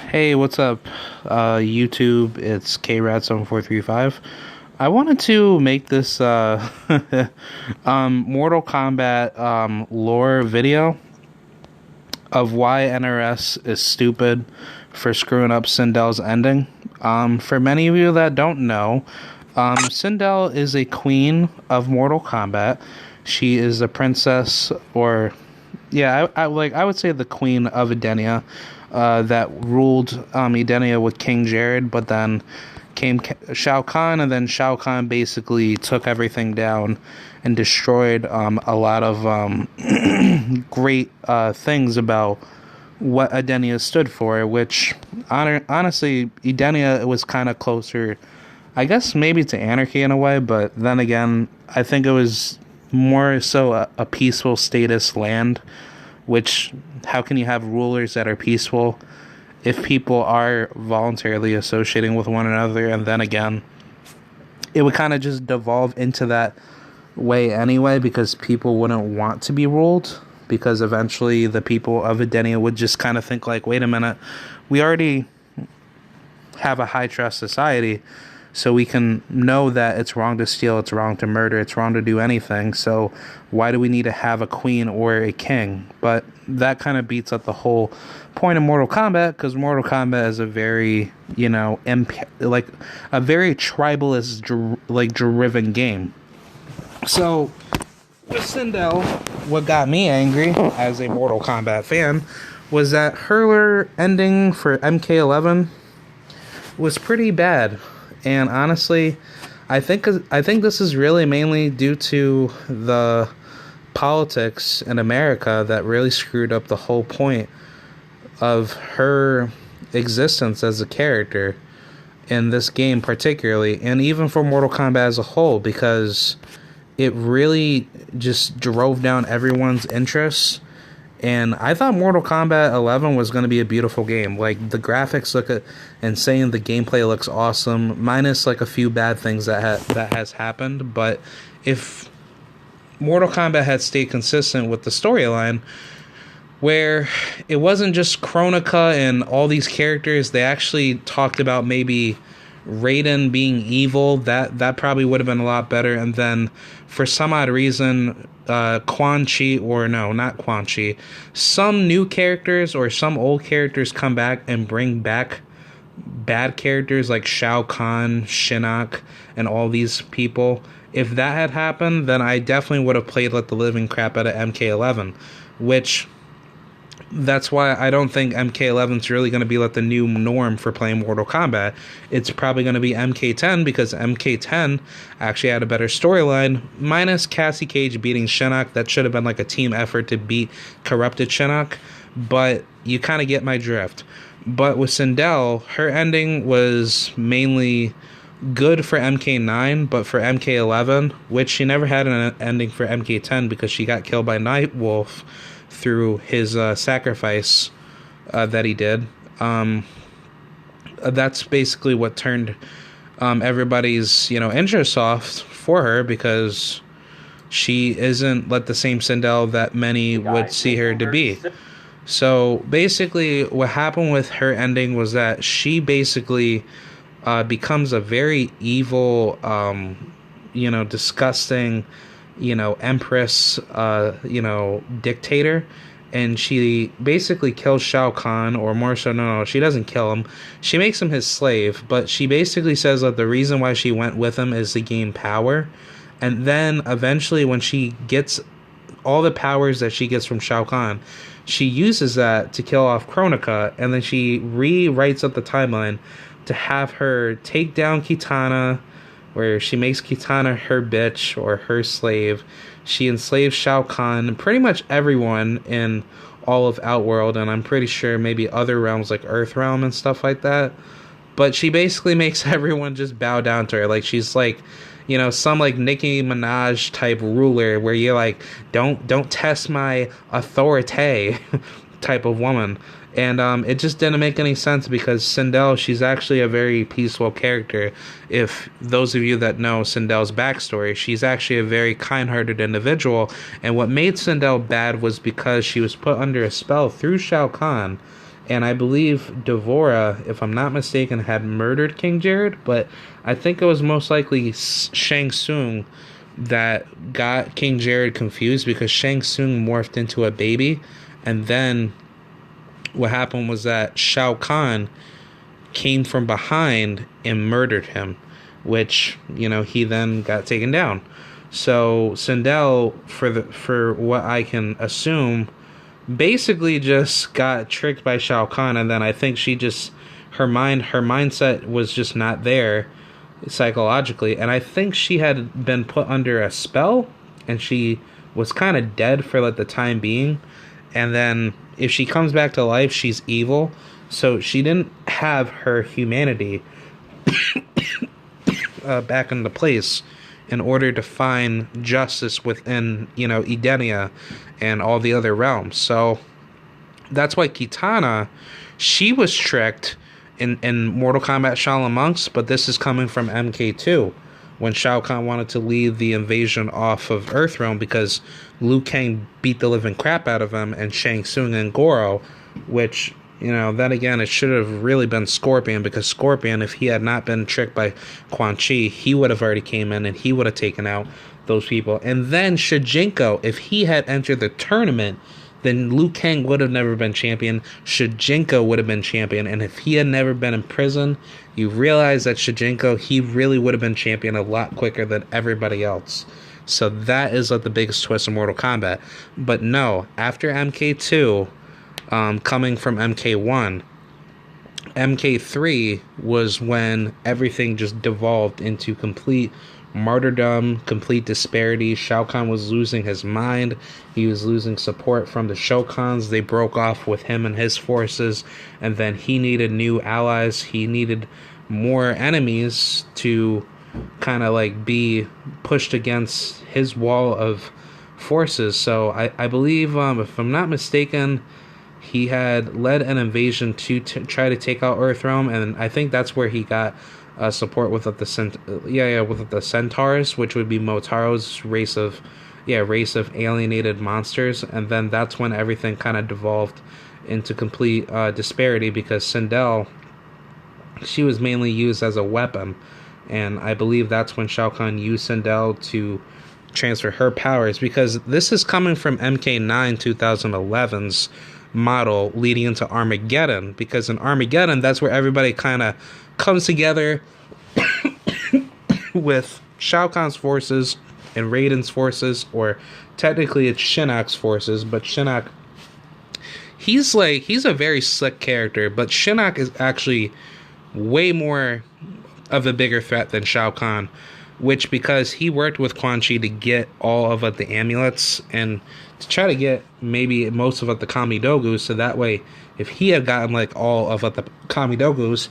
Hey, what's up, YouTube? It's KRAD7435. I wanted to make this Mortal Kombat lore video of why NRS is stupid for screwing up Sindel's ending. For many of you that don't know, Sindel is a queen of Mortal Kombat. She is a princess, or yeah, I would say the queen of Edenia, that ruled Edenia with King Jared, but then came Shao Kahn, and then Shao Kahn basically took everything down and destroyed a lot of great things about what Edenia stood for, which honestly, Edenia was kind of closer, I guess, maybe to anarchy in a way, but then again, I think it was more so a peaceful status land, which, how can you have rulers that are peaceful if people are voluntarily associating with one another? And then again, it would kind of just devolve into that way anyway, because people wouldn't want to be ruled, because eventually the people of Edenia would just kind of think like, wait a minute, we already have a high trust society, so we can know that it's wrong to steal, it's wrong to murder, it's wrong to do anything, so why do we need to have a queen or a king? But that kind of beats up the whole point of Mortal Kombat, because Mortal Kombat is a very, like a very tribalist, driven game. So with Sindel, what got me angry as a Mortal Kombat fan was that her ending for MK11 was pretty bad. And honestly, I think this is really mainly due to the politics in America that really screwed up the whole point of her existence as a character in this game particularly, and even for Mortal Kombat as a whole, because it really just drove down everyone's interests. And I thought Mortal Kombat 11 was going to be a beautiful game. Like, the graphics look insane, the gameplay looks awesome, minus like a few bad things that has happened. But if Mortal Kombat had stayed consistent with the storyline, where it wasn't just Kronika and all these characters, they actually talked about maybe Raiden being evil, that probably would have been a lot better. And then for some odd reason, Quan Chi, or no, not Quan Chi, some new characters or some old characters come back and bring back bad characters like Shao Kahn, Shinnok, and all these people. If that had happened, then I definitely would have played like the living crap out of MK11, which, that's why I don't think MK11 is really going to be like the new norm for playing Mortal Kombat. It's probably going to be MK10, because MK10 actually had a better storyline, minus Cassie Cage beating Shinnok. That should have been like a team effort to beat corrupted Shinnok, but you kind of get my drift. But with Sindel, her ending was mainly good for MK9, but for MK11, which she never had an ending for MK10 because she got killed by Nightwolf through his sacrifice that he did. That's basically what turned everybody's interest off for her, because she isn't like the same Sindel that many would see her to be. So basically what happened with her ending was that she basically becomes a very evil, disgusting, empress, dictator, and she basically kills Shao Kahn, or more so, no, she doesn't kill him. She makes him his slave, but she basically says that the reason why she went with him is to gain power. And then eventually, when she gets all the powers that she gets from Shao Kahn, she uses that to kill off Kronika, and then she rewrites up the timeline to have her take down Kitana, where she makes Kitana her bitch or her slave. She enslaves Shao Kahn, pretty much everyone in all of Outworld, and I'm pretty sure maybe other realms like Earthrealm and stuff like that. But she basically makes everyone just bow down to her. Like, she's like, some like Nicki Minaj type ruler, where you're like, don't test my authority type of woman. And it just didn't make any sense, because Sindel, she's actually a very peaceful character. If those of you that know Sindel's backstory, she's actually a very kind-hearted individual. And what made Sindel bad was because she was put under a spell through Shao Kahn, And I believe Devora, if I'm not mistaken, had murdered King Jared, but I think it was most likely Shang Tsung that got King Jared confused, because Shang Tsung morphed into a baby, and then what happened was that Shao Kahn came from behind and murdered him, which, he then got taken down. So Sindel, for what I can assume, basically just got tricked by Shao Kahn, and then I think her mindset was just not there psychologically, and I think she had been put under a spell, and she was kind of dead for like the time being, and then if she comes back to life, she's evil, so she didn't have her humanity back into place in order to find justice within, Edenia and all the other realms. So that's why Kitana, she was tricked in Mortal Kombat Shaolin Monks, but this is coming from MK2, when Shao Kahn wanted to lead the invasion off of Earthrealm because Liu Kang beat the living crap out of him, and Shang Tsung and Goro, which, then again, it should have really been Scorpion, because Scorpion, if he had not been tricked by Quan Chi, he would have already came in and he would have taken out those people. And then Shujinko, if he had entered the tournament, then Liu Kang would have never been champion. Shujinko would have been champion. And if he had never been in prison, you realize that Shujinko, he really would have been champion a lot quicker than everybody else. So that is like the biggest twist in Mortal Kombat. But no, after MK2, coming from MK1, MK3 was when everything just devolved into complete martyrdom, complete disparity. Shao Kahn was losing his mind. He was losing support from the Shokans. They broke off with him and his forces, and then he needed new allies. He needed more enemies to kind of like be pushed against his wall of forces. So I believe, if I'm not mistaken, he had led an invasion to try to take out Earthrealm, and I think that's where he got support with the Centaurs, which would be Motaro's race of alienated monsters, and then that's when everything kind of devolved into complete disparity, because Sindel, she was mainly used as a weapon, and I believe that's when Shao Kahn used Sindel to transfer her powers, because this is coming from MK9 2011's model leading into Armageddon, because in Armageddon, that's where everybody kind of comes together with Shao Kahn's forces and Raiden's forces, or technically it's Shinnok's forces, but Shinnok, he's a very slick character, but Shinnok is actually way more of a bigger threat than Shao Kahn, which, because he worked with Quan Chi to get all of the amulets and to try to get maybe most of the Kamidogus, so that way if he had gotten like all of the Kamidogus,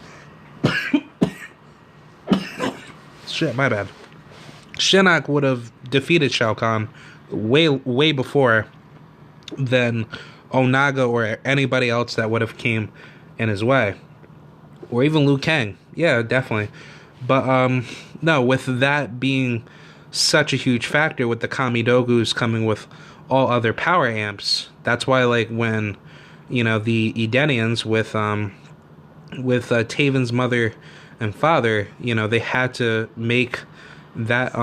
shit, my bad, Shinnok would have defeated Shao Kahn way before than Onaga or anybody else that would have came in his way, or even Liu Kang. Yeah, definitely. But no, with that being such a huge factor, with the Kamidogus coming with all other power amps, that's why, like, when the Edenians with Taven's mother and father, they had to make that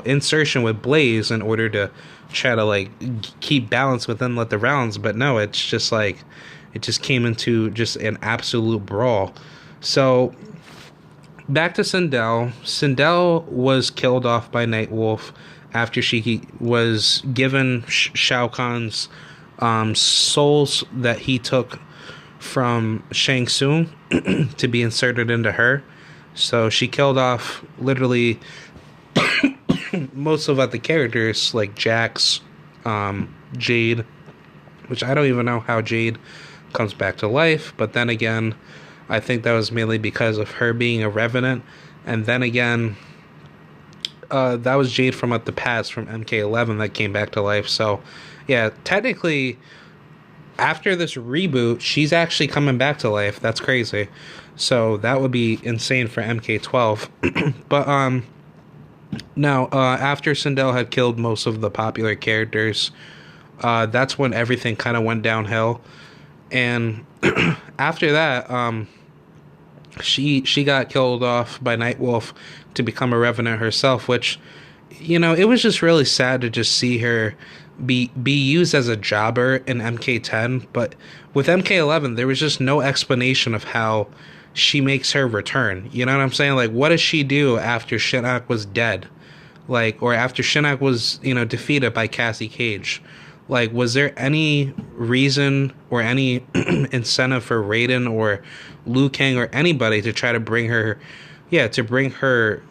insertion with Blaze in order to try to like keep balance within the rounds. But no, it's just like it just came into just an absolute brawl. So back to Sindel. Sindel was killed off by Nightwolf after she was given Shao Kahn's souls that he took from Shang Tsung to be inserted into her. So she killed off literally most of the characters, like Jax, Jade, which I don't even know how Jade comes back to life, but then again, I think that was mainly because of her being a revenant. And then again, that was Jade from the past, from MK11, that came back to life. So yeah, technically after this reboot, she's actually coming back to life. That's crazy. So that would be insane for MK12. But now after Sindel had killed most of the popular characters, that's when everything kind of went downhill. And after that, she got killed off by Nightwolf to become a Revenant herself, which, it was just really sad to just see her be used as a jobber in MK10. But with MK11, there was just no explanation of how she makes her return. You know what I'm saying? Like, what does she do after Shinnok was dead? Like, or after Shinnok was, defeated by Cassie Cage? Like, was there any reason or any incentive for Raiden or Liu Kang or anybody to try to bring her, to bring her,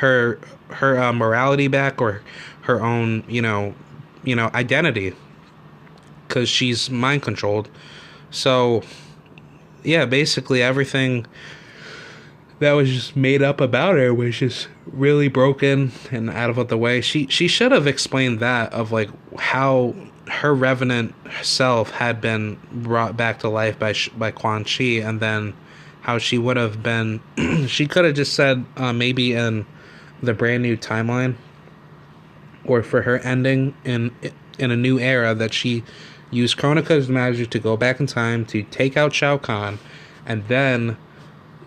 her morality back, or her own, identity, because she's mind controlled. So, yeah, basically everything that was just made up about her was just really broken and out of the way. She should have explained that, of like how her Revenant self had been brought back to life by Quan Chi, and then how she would have been. She could have just said maybe in the brand new timeline, or for her ending in a new era, that she used Kronika's magic to go back in time to take out Shao Kahn, and then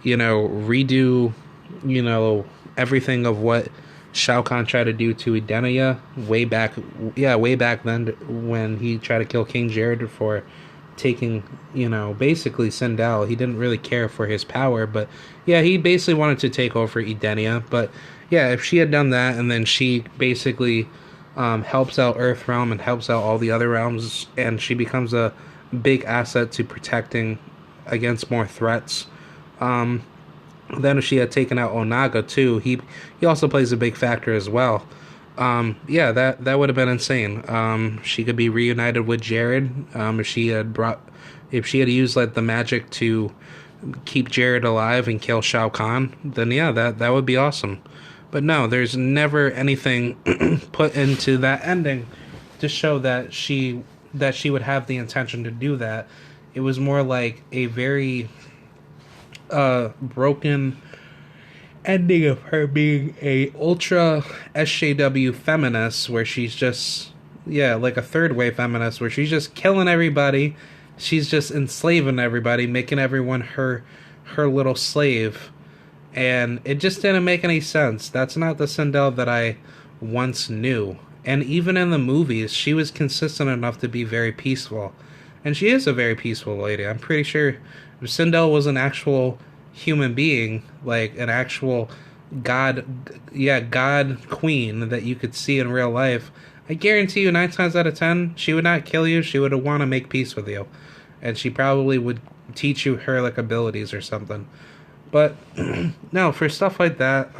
redo, everything of what Shao Kahn tried to do to Edenia way back then, when he tried to kill King Jared for taking, basically Sindel. He didn't really care for his power, but yeah, he basically wanted to take over Edenia. But yeah, if she had done that, and then she basically helps out Earthrealm and helps out all the other realms, and she becomes a big asset to protecting against more threats. Then if she had taken out Onaga too, he also plays a big factor as well. That would have been insane. She could be reunited with Jared. If she had used like the magic to keep Jared alive and kill Shao Kahn, then yeah, that would be awesome. But no, there's never anything put into that ending to show that she would have the intention to do that. It was more like a very broken ending of her being a ultra SJW feminist, where she's just like a third wave feminist, where she's just killing everybody, she's just enslaving everybody, making everyone her little slave, and it just didn't make any sense. That's not the Sindel that I once knew. And even in the movies, she was consistent enough to be very peaceful, and she is a very peaceful lady. I'm pretty sure if Sindel was an actual human being, like an actual god queen that you could see in real life, I guarantee you 9 times out of 10, she would not kill you. She would want to make peace with you. And she probably would teach you her like abilities or something. But no, for stuff like that,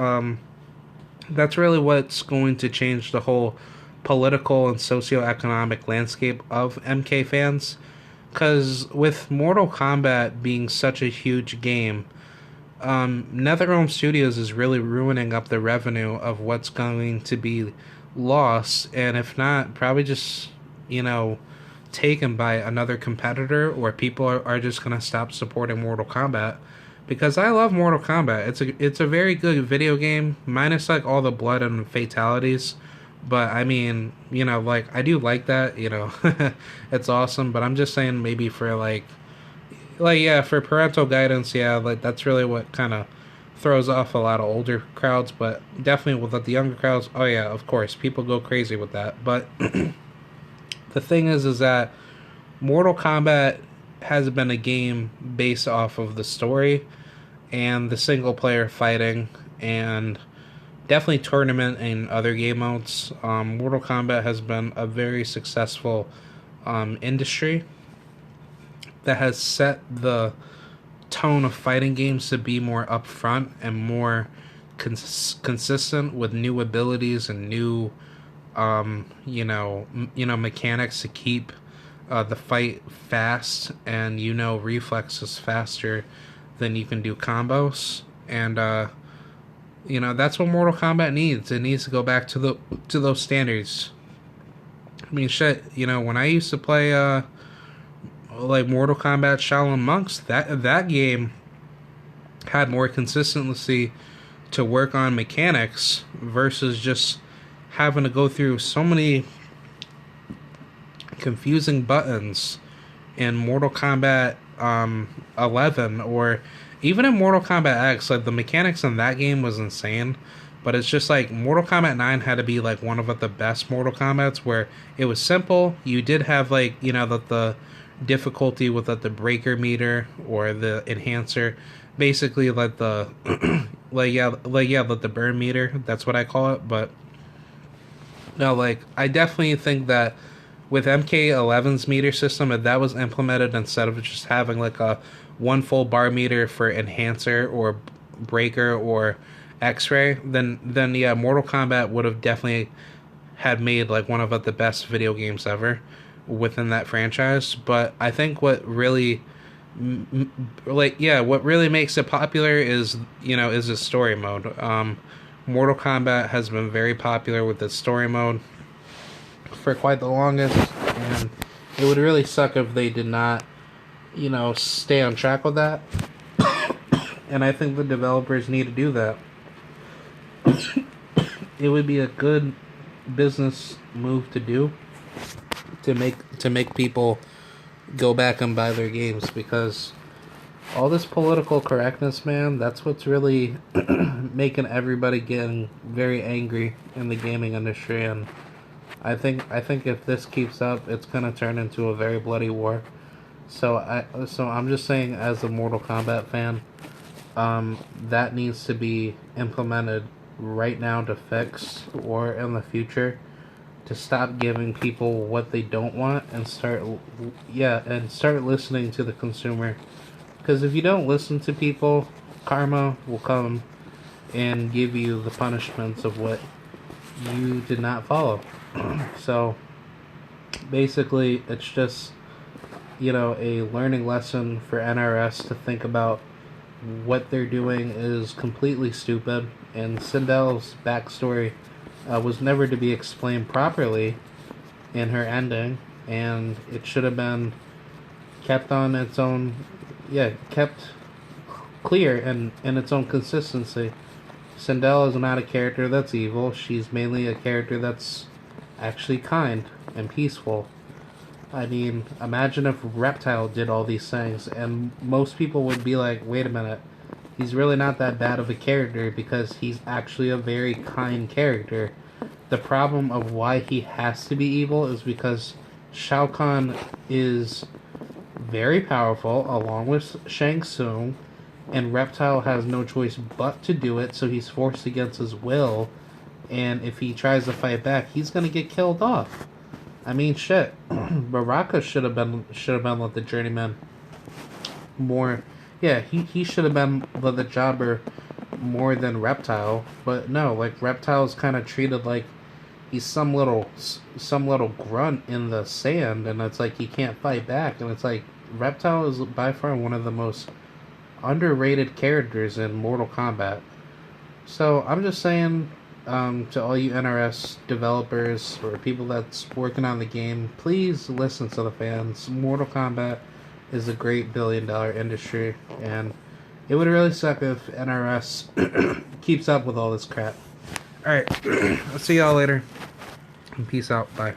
that's really what's going to change the whole political and socioeconomic landscape of MK fans. Because with Mortal Kombat being such a huge game, NetherRealm Studios is really ruining up the revenue of what's going to be lost, and if not, probably just, taken by another competitor, or people are just going to stop supporting Mortal Kombat. Because I love Mortal Kombat. It's a very good video game, minus like all the blood and fatalities. But I mean, like, I do like that, it's awesome. But I'm just saying, maybe for for parental guidance, like that's really what kind of throws off a lot of older crowds. But definitely with the younger crowds, oh yeah, of course, people go crazy with that. But the thing is that Mortal Kombat has been a game based off of the story and the single player fighting, and definitely tournament and other game modes. Mortal Kombat has been a very successful industry that has set the tone of fighting games to be more upfront and more consistent with new abilities and new mechanics to keep the fight fast, and reflexes faster than you can do combos. And that's what Mortal Kombat needs. It needs to go back to those standards. I mean, shit, when I used to play like Mortal Kombat Shaolin Monks, that game had more consistency to work on mechanics versus just having to go through so many confusing buttons in Mortal Kombat 11, or even in Mortal Kombat X. Like, the mechanics in that game was insane. But it's just like Mortal Kombat 9 had to be like one of the best Mortal Kombats, where it was simple. You did have, like, you know, the difficulty with the breaker meter or the enhancer, basically like the like the burn meter. That's what I call it. But no, like, I definitely think that with MK11's meter system, if that was implemented instead of just having like a one full bar meter for enhancer or breaker or X-ray, then yeah, Mortal Kombat would have definitely had made like one of the best video games ever within that franchise. But I think what really what really makes it popular is, you know, is the story mode. Mortal Kombat has been very popular with its story mode for quite the longest, and it would really suck if they did not, you know, stay on track with that. And I think the developers need to do that. It would be a good business move to do, to make people go back and buy their games, because all this political correctness, man, that's what's really making everybody getting very angry in the gaming industry. And I think if this keeps up, it's gonna turn into a very bloody war. So I'm just saying, as a Mortal Kombat fan, that needs to be implemented right now to fix, or in the future, to stop giving people what they don't want and start listening to the consumer. Because if you don't listen to people, karma will come and give you the punishments of what you did not follow. So basically, it's just, you know, a learning lesson for NRS to think about what they're doing is completely stupid. And Sindel's backstory was never to be explained properly in her ending, and it should have been kept on its own, kept clear and in its own consistency. Sindel is not a character that's evil. She's mainly a character that's actually kind and peaceful. I mean, imagine if Reptile did all these things, and most people would be like, wait a minute, he's really not that bad of a character, because he's actually a very kind character. The problem of why he has to be evil is because Shao Kahn is very powerful, along with Shang Tsung, and Reptile has no choice but to do it, so he's forced against his will, and if he tries to fight back, he's gonna get killed off. I mean, shit. Baraka should have been like the journeyman more. Yeah, he should have been the jobber more than Reptile. But no, like, Reptile's kind of treated like he's some little grunt in the sand, and it's like he can't fight back. And it's like, Reptile is by far one of the most underrated characters in Mortal Kombat. So I'm just saying, to all you NRS developers or people that's working on the game, please listen to the fans. Mortal Kombat is a great billion-dollar industry, and it would really suck if NRS keeps up with all this crap. Alright, I'll see y'all later. Peace out. Bye.